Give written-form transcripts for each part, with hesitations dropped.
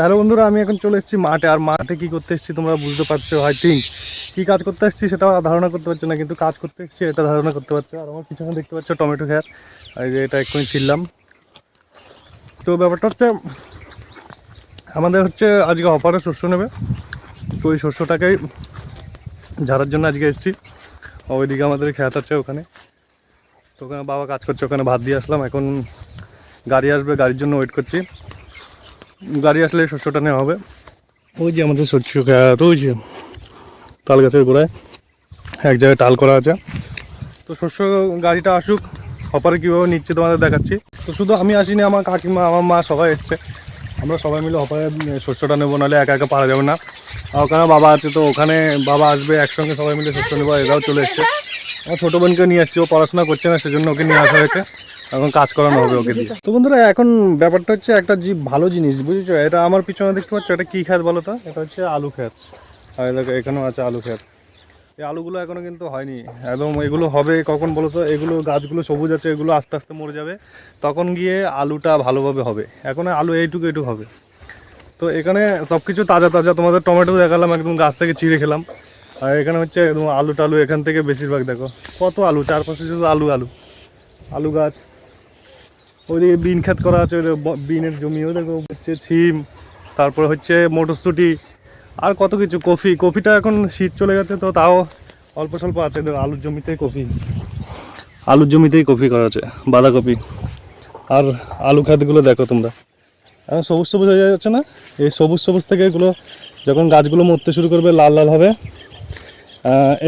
Hello বন্ধুরা, আমি এখন চলে এসেছি মাঠে। আর মাঠে কি করতে এসেছি তোমরা বুঝতে পারছো আই থিঙ্ক। কী কাজ করতে এসেছি সেটা ধারণা করতে পারছো না, কিন্তু কাজ করতে এসেছি এটা ধারণা করতে পারছো। আর আমার পিছনে দেখতে পাচ্ছ টমেটো খেত, এই যে এটা এক্ষুনি ছিললাম। তো ব্যাপারটা হচ্ছে আমাদের হচ্ছে আজকে অপারে শস্য নেবে, তো ওই শস্যটাকেই ঝাড়ার জন্য আজকে এসেছি। ওইদিকে আমাদের খেত আছে ওখানে, তো ওখানে বাবা কাজ করছে, ওখানে ভাত দিয়ে আসলাম। এখন গাড়ি আসবে, গাড়ির জন্য ওয়েট করছি। গাড়ি আসলে শস্যটা নেওয়া হবে। ওই যে আমাদের শস্য খেত, ওই যে তাল গাছের গোড়ায় এক জায়গায় টাল করা আছে। তো শস্য গাড়িটা আসুক, অপারে কীভাবে নিচ্ছে তোমাদের দেখাচ্ছি। তো শুধু আমি আসিনি, আমার কাকিমা, আমার মা সবাই এসছে। আমরা সবাই মিলে অপারে শস্যটা নেবো, নাহলে একা একা পারা যাবে না। আর ওখানে বাবা আছে, তো ওখানে বাবা আসবে, একসঙ্গে সবাই মিলে শস্য নেবো। এরাও চলে এসছে। আমার ছোটো বোনকে নিয়ে আসছি, ও পড়াশোনা করছে না, সেজন্য ওকে নিয়ে আসা হয়েছে। এখন কাজ করানো হবে ওকে দিয়ে। তো বন্ধুরা, এখন ব্যাপারটা হচ্ছে একটা ভালো জিনিস, বুঝেছো? এটা আমার পিছনে দেখতে পাচ্ছ, এটা কী খেত বলো তো? এটা হচ্ছে আলু খেত। আর দেখো এখানেও আছে আলু খেত। এই আলুগুলো এখনও কিন্তু হয়নি একদম। এগুলো হবে কখন বলো তো? এগুলো গাছগুলো সবুজ আছে, এগুলো আস্তে আস্তে মরে যাবে, তখন গিয়ে আলুটা ভালোভাবে হবে। এখন আলু এইটুকু হবে। তো এখানে সব কিছু তাজা তাজা। তোমাদের টমেটো দেখালাম, একদম গাছ থেকে চিড়ে খেলাম। আর এখানে হচ্ছে একদম আলু টালু, এখান থেকে বেশিরভাগ দেখো কত আলু, চারপাশে শুধু আলু আলু আলু গাছ। ওইদিকে বিন ক্ষেত করা আছে, ওই বিনের জমিও দেখো হচ্ছে সিম, তারপরে হচ্ছে মটরশুঁটি, আর কত কিছু। কফিটা এখন শীত চলে গেছে, তো তাও অল্প স্বল্প আছে। দেখো আলুর জমিতেই কফি করা আছে, বাঁধাকপি। আর আলু ক্ষেতগুলো দেখো তোমরা, এখন সবুজ সবুজ হয়ে যাচ্ছে না? এই সবুজ সবুজ থেকে এগুলো যখন গাছগুলো মরতে শুরু করবে, লাল লাল হবে,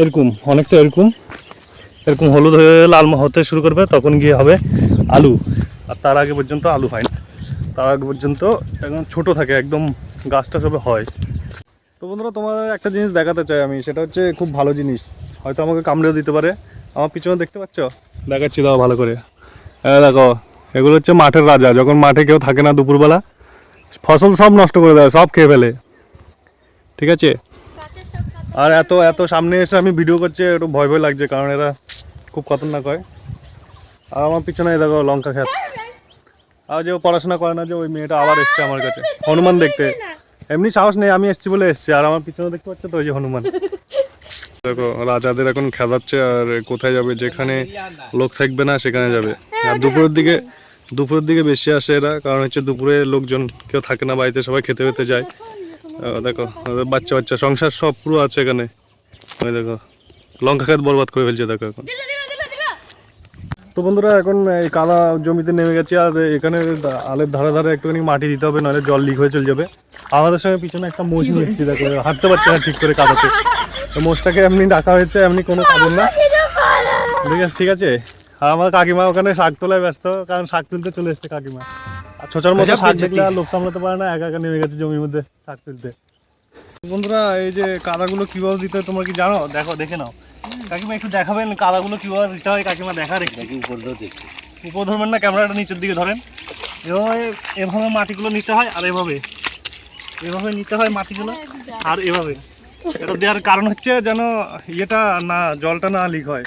এরকম অনেকটা এরকম হলুদ হয়ে লাল হতে শুরু করবে, তখন গিয়ে হবে আলু। আর তার আগে পর্যন্ত আলু হয় না, তার আগে পর্যন্ত একদম ছোটো থাকে, একদম গাছটা সবে হয়। তো বন্ধুরা, তোমাদের একটা জিনিস দেখাতে চাই আমি, সেটা হচ্ছে খুব ভালো জিনিস, হয়তো আমাকে কামড়েও দিতে পারে। আমার পিছনে দেখতে পাচ্ছ, দেখাচ্ছি দাও ভালো করে। দেখো, এগুলো হচ্ছে মাঠের রাজা। যখন মাঠে কেউ থাকে না দুপুরবেলা, ফসল সব নষ্ট করে দেয়, সব খেয়ে ফেলে, ঠিক আছে? আর এত এত সামনে এসে আমি ভিডিও করছি, একটু ভয় ভয় লাগছে, কারণ এরা খুব খতরনাক হয়। আর আমার পিছনে দেখো লঙ্কা খেত। আর যে ও পড়াশোনা করে না, যে ওই মেয়েটা আবার এসছে আমার কাছে হনুমান দেখতে। এমনি সাহস নেই, আমি এসছি বলে এসছি। আর আমার পিছনে দেখতে পাচ্ছ তো, ওই যে হনুমান। দেখো রাজাদের এখন খেলাচ্ছে, আর কোথায় যাবে? যেখানে লোক থাকবে না সেখানে যাবে। আর দুপুরের দিকে বেশি আসে এরা, কারণ হচ্ছে দুপুরে লোকজন কেউ থাকে না বাড়িতে, সবাই খেতে খেতে যায়। দেখো বাচ্চা বাচ্চা সংসার সব পুরো আছে এখানে। ওই দেখো লঙ্কা খেত বরবাদ করে ফেলছে দেখো এখন। তো বন্ধুরা, এখন এই কাদা জমিতে নেমে গেছি। আর এখানে আলের ধারে ধারে একটুখানি মাটি দিতে হবে, নাহলে জল লিক হয়ে চলে যাবে। আমাদের সঙ্গে পিছনে একটা মোষ নিয়ে এসেছি, দেখো হাঁটতে পারছে না ঠিক করে কাদাতে। তো মোষটাকে এমনি ডাকা হয়েছে, এমনি কোনো কাজের না, ঠিক আছে। আর আমার কাকিমা ওখানে শাক তোলায় ব্যস্ত, কারণ শাক তুলতে চলে এসছে কাকিমা। আর ছোটার মতো শাক দেখলে আর লোক সামলাতে পারে না, একা একা নেমে গেছে জমির মধ্যে শাক তুলতে। বন্ধুরা, এই যে কাদাগুলো কীভাবে দিতে হয় তোমরা কি জানো? দেখো, দেখে নাও। কাকিমা একটু দেখাবেন কাদাগুলো কীভাবে দিতে হয়? কাকিমা দেখা রেখে উপর ধরবেন না, ক্যামেরাটা নিচের দিকে ধরেন। এভাবে মাটিগুলো নিতে হয়, আর এভাবে নিতে হয় মাটিগুলো, আর এভাবে। এটা দেওয়ার কারণ হচ্ছে যেন ইয়েটা না, জলটা না লিক হয়।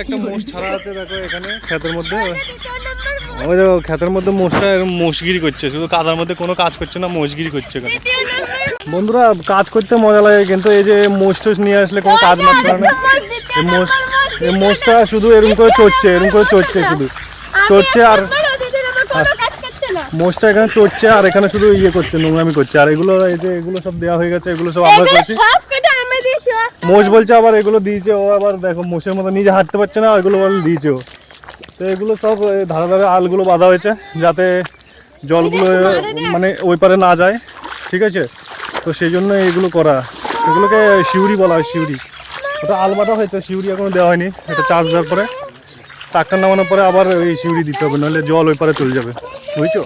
একটা মোষ ছাড়া আছে দেখো এখানে ক্ষেতের মধ্যে। ওই দেখো ক্ষেতের মধ্যে মোষটা মোষগিরি করছে, শুধু কাদার মধ্যে কোনো কাজ করছে না, মোষগিরি করছে এখানে। বন্ধুরা, কাজ করতে মজা লাগে, কিন্তু এই যে মোষ টোষ নিয়ে আসলে কোনো কাজ মারতে পারে না। এই মোষটা শুধু এরকম করে চড়ছে, শুধু চড়ছে। আর মোষটা এখানে চড়ছে, আর এখানে শুধু ইয়ে করছে, নোংরামি করছে। আর এগুলো, এই যে এগুলো সব দেওয়া হয়ে গেছে, এগুলো সব আমরা করছি। মোষ বলছে আবার এগুলো দিয়েছে ও, আবার দেখো মোষের মতো নিজে হাঁটতে পারছে না, এগুলো বলে দিয়েছে ও। তো এগুলো সব ধারে ধারে আলগুলো বাঁধা হয়েছে, যাতে জলগুলো মানে ওই পারে না যায়, ঠিক আছে? তো সেই জন্য এগুলো করা। এগুলোকে শিউরি বলা হয়, শিউরি। ওটা আল বাঁধা হয়েছে, শিউরি এখনো দেওয়া হয়নি। এটা চাষ দেওয়ার পরে, ট্রাক্টর নামানোর পরে আবার ওই শিউরি দিতে হবে, নাহলে জল ওই পারে চলে যাবে, বুঝছো?